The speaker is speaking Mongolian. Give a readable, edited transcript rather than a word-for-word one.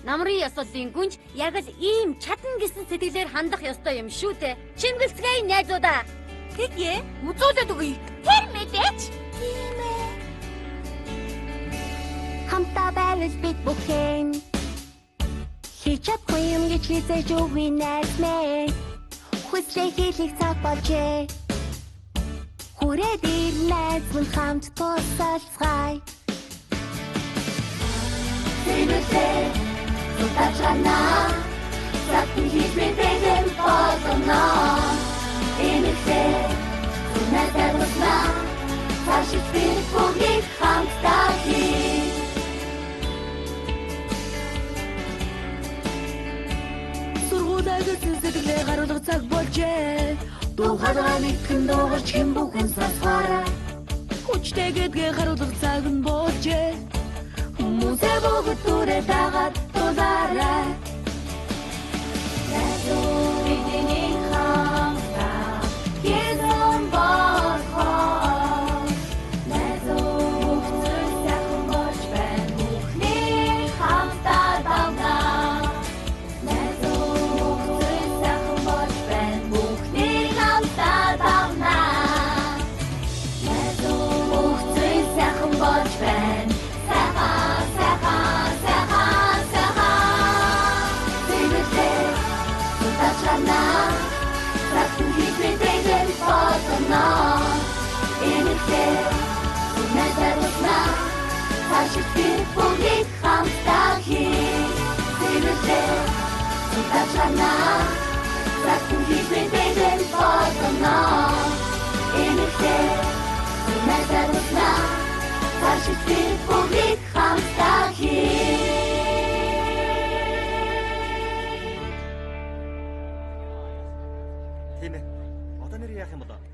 Намрын ёсодын гүнж яг л ийм чадна гэсэн сэтгэлээр хандах ёстой юм шүү дээ. Чингэлцгээе найзуудаа. Тэгье, үзүүлээд өгье. Тэр мэдээч. Тийм ээ. Хамтаа байвал бид бүхэн хийж чадахгүй юм гэж хэлж өгье найз минь. Хүсрээ хийх цаг болжээ. Хүрээд ир найз минь хамт тусалцгаая. Тэгэлээ тутачана. Сатн хиймээ бэлэн болно. Энэхээ нададна. Цаашид бид бүгд хамтдаа хий. Сургуулиас сэтгэлээ харуулах цаг болжээ. Дуу хаалга нэгхэн дуугарч хэн бүхэн сонсгоорой. Хүчтэй гэдгээ харуулах цаг нь болжээ. Хүмүүсээ бүгд түрээ дагаад тулаарай. Бидний хамтдаа хийсэн болох. Найзууд сайхан болж байна. Бүхний хамтдаа давна. Найзууд сайхан болж байна. Бүхний хамтдаа давна. Найзууд сайхан болж байна. Цаашид бид бүгд хамтдаа хий. Тэгэлээ тутачна. Захин хийх бэлэн болно. Энэхээ нададна. Цаашид бид бүгд хамтдаа хий. Тийм ээ. Одоо нэр яах юм бол?